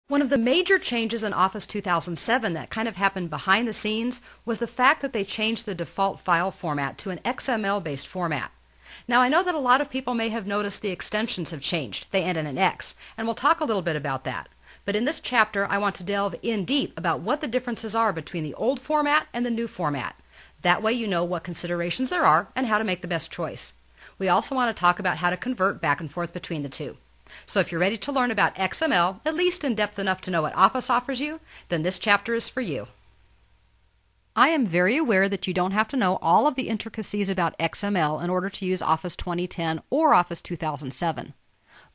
One of the major changes in Office 2007 that kind of happened behind the scenes was the fact that they changed the default file format to an XML-based format. Now, I know that a lot of people may have noticed the extensions have changed. They end in an X, and we'll talk a little bit about that. But in this chapter, I want to delve in deep about what the differences are between the old format and the new format. That way you know what considerations there are and how to make the best choice. We also want to talk about how to convert back and forth between the two. So if you're ready to learn about XML, at least in depth enough to know what Office offers you, then this chapter is for you. I am very aware that you don't have to know all of the intricacies about XML in order to use Office 2010 or Office 2007.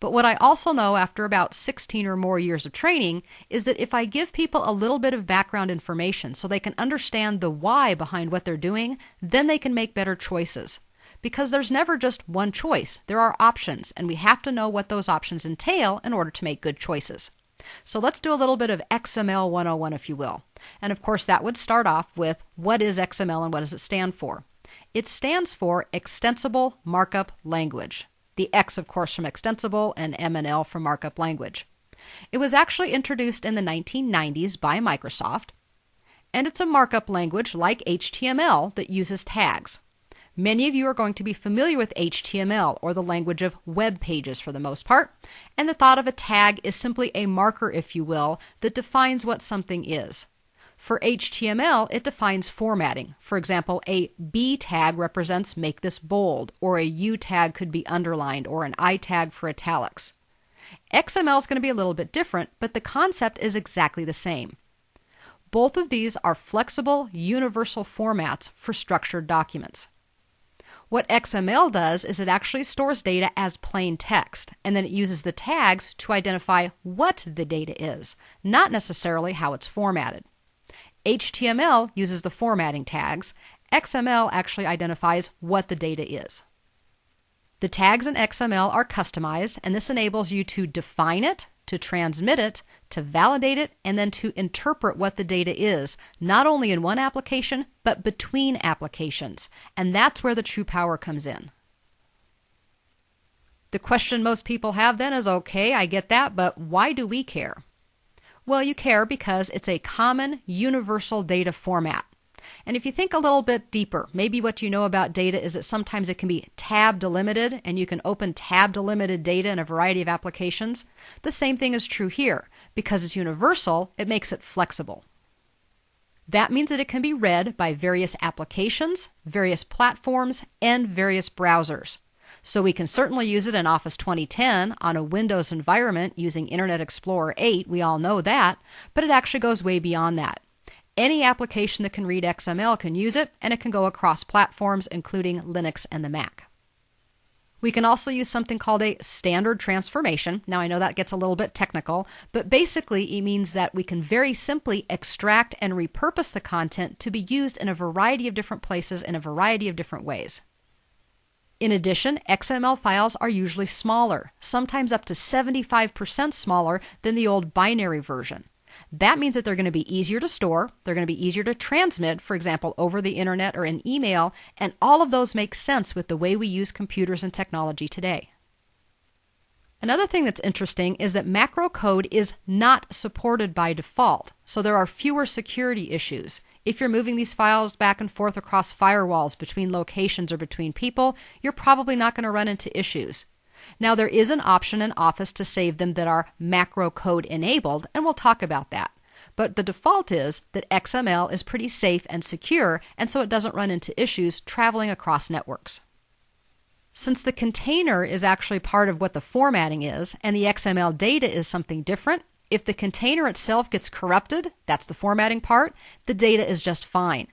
But what I also know after about 16 or more years of training is that if I give people a little bit of background information so they can understand the why behind what they're doing, then they can make better choices. Because there's never just one choice. There are options, and we have to know what those options entail in order to make good choices. So let's do a little bit of XML 101, if you will. And of course, that would start off with what is XML and what does it stand for? It stands for Extensible Markup Language. The X, of course, from extensible, and M and L from markup language. It was actually introduced in the 1990s by Microsoft, and it's a markup language like HTML that uses tags. Many of you are going to be familiar with HTML, or the language of web pages for the most part, and the thought of a tag is simply a marker, if you will, that defines what something is. For HTML, it defines formatting. For example, a B tag represents make this bold, or a U tag could be underlined, or an I tag for italics. XML is going to be a little bit different, but the concept is exactly the same. Both of these are flexible, universal formats for structured documents. What XML does is it actually stores data as plain text, and then it uses the tags to identify what the data is, not necessarily how it's formatted. HTML uses the formatting tags. XML actually identifies what the data is. The tags in XML are customized, and this enables you to define it, to transmit it, to validate it, and then to interpret what the data is, not only in one application, but between applications. And that's where the true power comes in. The question most people have then is, okay, I get that, but why do we care? Well, you care because it's a common, universal data format. And if you think a little bit deeper, maybe what you know about data is that sometimes it can be tab delimited, and you can open tab delimited data in a variety of applications. The same thing is true here. Because it's universal, it makes it flexible. That means that it can be read by various applications, various platforms, and various browsers. So we can certainly use it in Office 2010 on a Windows environment using Internet Explorer 8, we all know that, but it actually goes way beyond that. Any application that can read XML can use it, and it can go across platforms, including Linux and the Mac. We can also use something called a standard transformation. Now, I know that gets a little bit technical, but basically it means that we can very simply extract and repurpose the content to be used in a variety of different places in a variety of different ways. In addition, XML files are usually smaller, sometimes up to 75% smaller than the old binary version. That means that they're going to be easier to store, they're going to be easier to transmit, for example, over the internet or in email, and all of those make sense with the way we use computers and technology today. Another thing that's interesting is that macro code is not supported by default, so there are fewer security issues. If you're moving these files back and forth across firewalls between locations or between people, you're probably not going to run into issues. Now, there is an option in Office to save them that are macro code enabled, and we'll talk about that. But the default is that XML is pretty safe and secure, and so it doesn't run into issues traveling across networks. Since the container is actually part of what the formatting is, and the XML data is something different, if the container itself gets corrupted, that's the formatting part, the data is just fine.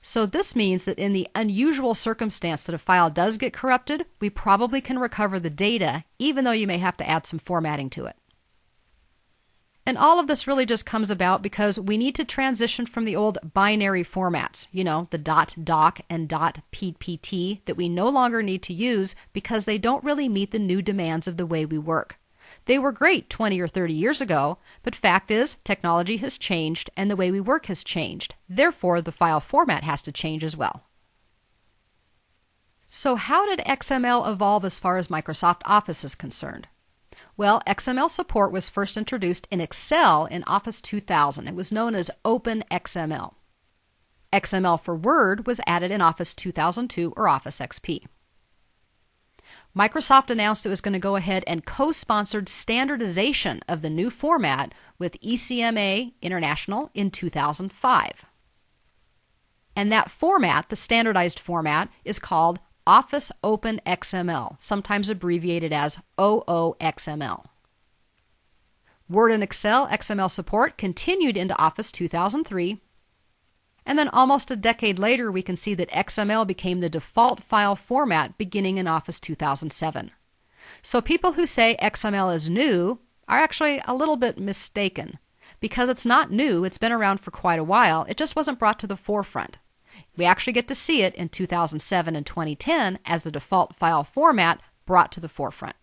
So this means that in the unusual circumstance that a file does get corrupted, we probably can recover the data, even though you may have to add some formatting to it. And all of this really just comes about because we need to transition from the old binary formats, the .doc and .ppt that we no longer need to use because they don't really meet the new demands of the way we work. They were great 20 or 30 years ago, but fact is, technology has changed and the way we work has changed. Therefore, the file format has to change as well. So how did XML evolve as far as Microsoft Office is concerned? Well, XML support was first introduced in Excel in Office 2000. It was known as Open XML. XML for Word was added in Office 2002 or Office XP. Microsoft announced it was going to go ahead and co-sponsored standardization of the new format with ECMA International in 2005. And that format, the standardized format, is called Office Open XML, sometimes abbreviated as OOXML. Word and Excel XML support continued into Office 2003, and then almost a decade later we can see that XML became the default file format beginning in Office 2007. So people who say XML is new are actually a little bit mistaken. Because it's not new, it's been around for quite a while, it just wasn't brought to the forefront. We actually get to see it in 2007 and 2010 as the default file format brought to the forefront.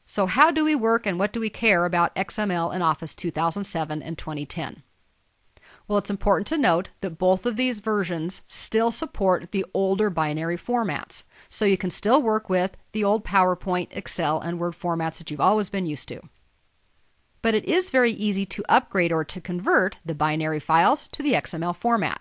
So how do we work and what do we care about XML in Office 2007 and 2010? Well, it's important to note that both of these versions still support the older binary formats. So you can still work with the old PowerPoint, Excel, and Word formats that you've always been used to. But it is very easy to upgrade or to convert the binary files to the XML format.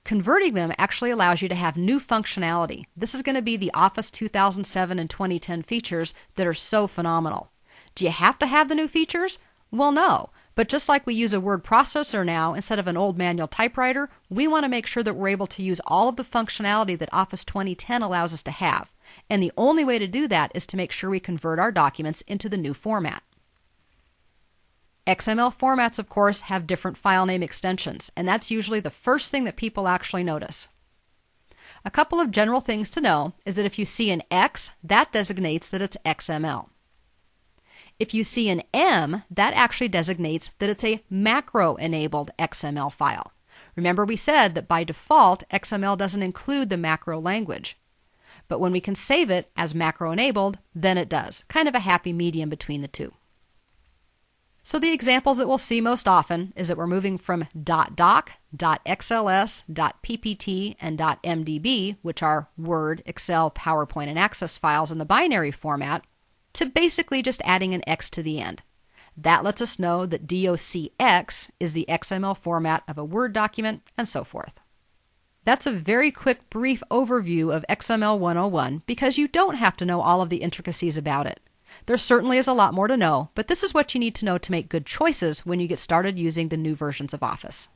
Converting them actually allows you to have new functionality. This is going to be the Office 2007 and 2010 features that are so phenomenal. Do you have to have the new features? Well, no. But just like we use a word processor now instead of an old manual typewriter, we want to make sure that we're able to use all of the functionality that Office 2010 allows us to have. And the only way to do that is to make sure we convert our documents into the new format. XML formats, of course, have different file name extensions, and that's usually the first thing that people actually notice. A couple of general things to know is that if you see an X, that designates that it's XML. If you see an M, that actually designates that it's a macro-enabled XML file. Remember we said that by default, XML doesn't include the macro language. But when we can save it as macro-enabled, then it does. Kind of a happy medium between the two. So the examples that we'll see most often is that we're moving from .doc, .xls, .ppt, and .mdb, which are Word, Excel, PowerPoint, and Access files in the binary format, to basically just adding an X to the end. That lets us know that docx is the XML format of a Word document, and so forth. That's a very quick, brief overview of XML 101 because you don't have to know all of the intricacies about it. There certainly is a lot more to know, but this is what you need to know to make good choices when you get started using the new versions of Office.